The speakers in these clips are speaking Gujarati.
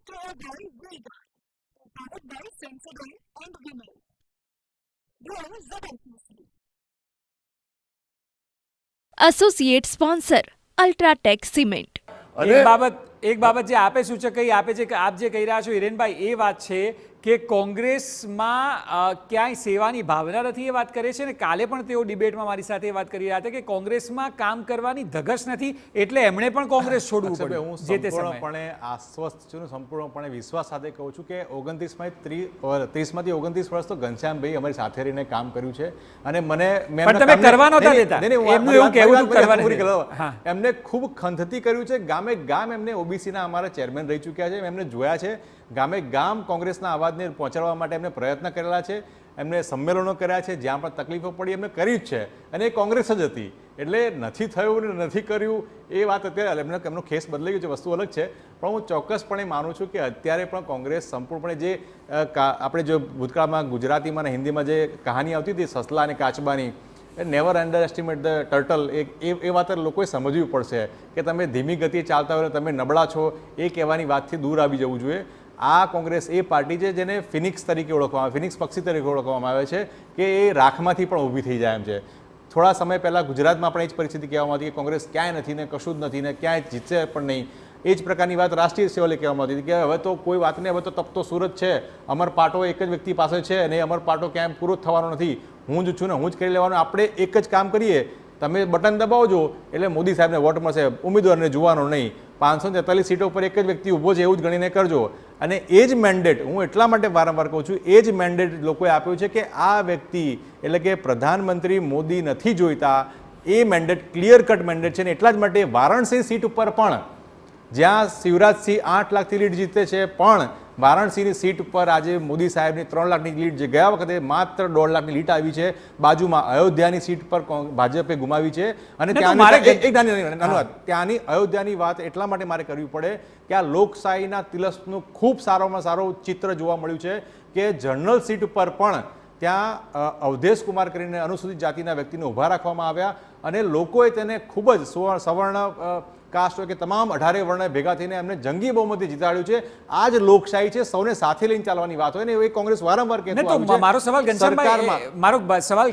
Nuclear by Vega, powered by Sensodyne and Vimal. Grow ZFC. Associate sponsor UltraTech cement. એક બાબત જે આપે સૂચક આપે છે કે આપ જે કહી રહ્યા છો હિરેનભાઈ, એ વાત છે કે કોંગ્રેસમાં ક્યાંય સેવાની ભાવના નથી, એ વાત કરે છે. ને કાલે પણ તેઓ ડિબેટમાં મારી સાથે એ વાત કરી રહ્યા હતા કે કોંગ્રેસમાં કામ કરવાની ધગશ નથી, એટલે એમણે પણ કોંગ્રેસ છોડવું પડ્યું. હું સંપૂર્ણપણે આશ્વસ્ત છું, સંપૂર્ણપણે વિશ્વાસ સાથે કહું છું કે 30માંથી 29 વર્ષ તો ઘનશ્યામભાઈ અમારી સાથે રહીને કામ કર્યું છે અને તમે કરવા નહોતા દેતા. એમનું એવું કહેવું હતું કરવાનું. એમને ખૂબ ખંતથી કર્યું છે. ગામે ગામ એમને ઓબીસીના અમારા ચેરમેન રહી ચૂક્યા છે. એમને જોયા છે. ગામે ગામ કોંગ્રેસના અવાજને પહોંચાડવા માટે એમને પ્રયત્ન કરેલા છે. એમને સંમેલનો કર્યા છે. જ્યાં પણ તકલીફો પડી એમને કરી જ છે અને એ કોંગ્રેસ જ હતી. એટલે નથી થયું ને નથી કર્યું એ વાત અત્યારે એમનો ખેસ બદલાઈ ગયો છે, વસ્તુ અલગ છે. પણ હું ચોક્કસપણે માનું છું કે અત્યારે પણ કોંગ્રેસ સંપૂર્ણપણે જે આપણે જો ભૂતકાળમાં ગુજરાતીમાં અને હિન્દીમાં જે કહાની આવતી હતી સસલા અને કાચબાની, never underestimate the turtle, એ વાત લોકોએ સમજવી પડશે કે તમે ધીમી ગતિએ ચાલતા હોય તમે નબળા છો એ કહેવાની વાતથી દૂર આવી જવું જોઈએ. આ કોંગ્રેસ એ પાર્ટી છે જેને ફિનિક્સ તરીકે ઓળખવામાં આવે, ફિનિક્સ પક્ષી તરીકે ઓળખવામાં આવે છે કે એ રાખમાંથી પણ ઊભી થઈ જાય એમ છે. થોડા સમય પહેલાં ગુજરાતમાં પણ એ જ પરિસ્થિતિ કહેવામાં હતી કે કોંગ્રેસ ક્યાંય નથી ને કશું જ નથી ને ક્યાંય જીતશે પણ નહીં. એ જ પ્રકારની વાત રાષ્ટ્રીય સેવલે કહેવામાં આવતી હતી કે હવે તો કોઈ વાત નહીં, હવે તો તપતો સુરત છે, અમર પાટો એક જ વ્યક્તિ પાસે છે અને અમર પાટો ક્યાંય પૂરો જ થવાનો નથી, હું જ છું ને હું જ કરી લેવાનું, આપણે એક જ કામ કરીએ, તમે બટન દબાવજો એટલે મોદી સાહેબને વોટ મળશે, ઉમેદવારને જોવાનો નહીં. 543 સીટો પર એક જ વ્યક્તિ ઊભો છે એવું જ ગણીને કરજો. અને એ જ મેન્ડેટ હું એટલા માટે વારંવાર કહું છું, એ જ મેન્ડેટ લોકોએ આપ્યું છે કે આ વ્યક્તિ એટલે કે પ્રધાનમંત્રી મોદી નથી જોઈતા. એ મેન્ડેટ ક્લિયર કટ મેન્ડેટ છે ને એટલા જ માટે વારાણસી સીટ ઉપર પણ જ્યાં શિવરાજસિંહ 8 લાખથી લીડ જીતે છે, પણ વારાણસીની સીટ ઉપર આજે મોદી સાહેબની 3 લાખની લીડ, જે ગયા વખતે માત્ર 1.5 લાખની લીડ આવી છે. બાજુમાં અયોધ્યાની સીટ પર ભાજપે ગુમાવી છે. અને ત્યાંની અયોધ્યાની વાત એટલા માટે મારે કરવી પડે કે આ લોકશાહીના તિલસ્મનું ખૂબ સારામાં સારું ચિત્ર જોવા મળ્યું છે કે જનરલ સીટ ઉપર પણ ત્યાં અવધેશ કુમાર કરીને અનુસૂચિત જાતિના વ્યક્તિને ઊભા રાખવામાં આવ્યા અને લોકોએ તેને ખૂબ જ સવર્ણ કાસ્ટ હોય કે તમામ 18 વર્ણ ભેગા થઈને એમને જંગી બહુમતી જીતાડ્યું છે. આ જ લોકશાહી છે, સૌને સાથે લઈને ચાલવાની વાત હોય ને એ કોંગ્રેસ વારંવાર કહેતું આવ્યું છે. મારો સવાલ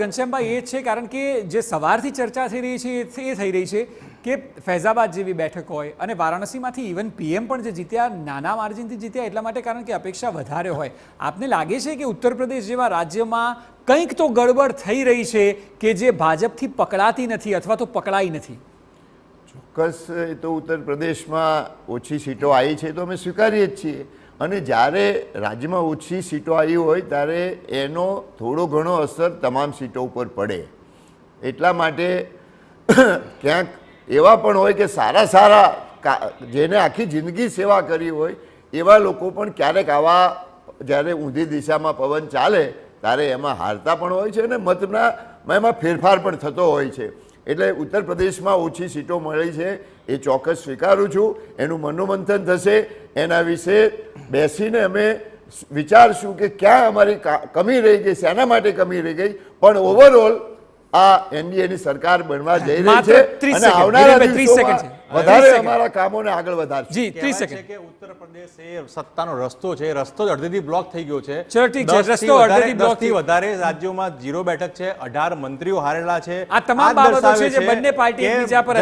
ઘનશ્યામભાઈ એ છે, કારણ કે જે સવારથી ચર્ચા થઈ રહી છે એ થઈ રહી છે કે ફૈઝાબાદ જેવી બેઠક હોય અને વારાણસીમાંથી ઇવન પીએમ પણ જે જીત્યા નાના માર્જિનથી જીત્યા એટલા માટે કારણ કે અપેક્ષા વધારે હોય. આપને લાગે છે કે ઉત્તર પ્રદેશ જેવા રાજ્યમાં કંઈક તો ગડબડ થઈ રહી છે કે જે ભાજપથી પકડાતી નથી અથવા તો પકડાઈ નથી? ચોક્કસ એ તો ઉત્તર પ્રદેશમાં ઓછી સીટો આવી છે તો અમે સ્વીકારીએ જ છીએ. અને જ્યારે રાજ્યમાં ઓછી સીટો આવી હોય ત્યારે એનો થોડો ઘણો અસર તમામ સીટો ઉપર પડે. એટલા માટે ક્યાંક એવા પણ હોય કે સારા જેને આખી જિંદગી સેવા કરી હોય એવા લોકો પણ ક્યારેક આવા જ્યારે ઊંધી દિશામાં પવન ચાલે ત્યારે એમાં હારતા પણ હોય છે અને મતના એમાં ફેરફાર પણ થતો હોય છે. એટલે ઉત્તર પ્રદેશમાં ઓછી સીટો મળી છે એ ચોક્કસ સ્વીકારું છું. એનું મનોમંથન થશે, એના વિશે બેસીને અમે વિચારશું કે ક્યાં અમારી કમી રહી ગઈ, શેના માટે કમી રહી ગઈ. પણ ઓવરઓલ આ એનડીએની સરકાર બનવા જઈ રહી છે અને આવનારા દિવસોમાં વધારે અમારા કામોને આગળ વધારશે. કે ઉત્તર પ્રદેશ એ સત્તાનો રસ્તો છે, રસ્તો જ અડધેથી બ્લોક થઈ ગયો છે. 10 થી વધારે રાજ્યોમાં 0 બેઠક છે, 18 મંત્રીઓ હારેલા છે. આ તમામ બાબતો છે જે બંને પાર્ટી એકબીજા પર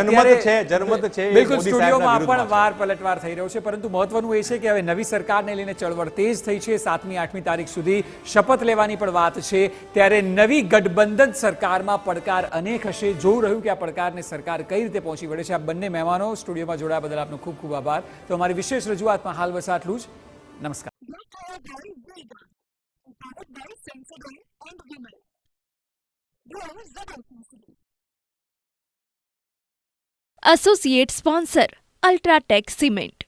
જનમત છે. બિલકુલ સ્ટુડિયોમાં પણ વાર પલટવાર થઈ રહ્યો છે, પરંતુ મહત્વનું એ છે કે હવે નવી સરકારને લઈને ચળવળ તેજ થઈ છે. 7મી 8મી તારીખ સુધી શપથ લેવાની પણ વાત છે. ત્યારે નવી ગઠબંધન સરકારમાં પડકાર અનેક હશે. જોવું રહ્યું કે આ પડકારને સરકાર કઈ રીતે પહોંચી વળે છે. આ બંને મહેમાનો સ્ટુડિયોમાં જોડાયા બદલ આપનો ખૂબ ખૂબ આભાર. તો અમારી વિશેષ રજૂઆતમાં હાલ બસ આટલું જ. નમસ્કાર. Nuclear by Vega, powered by Sensodyne and Vimal. Grow ZFC. Associate sponsor UltraTech cement.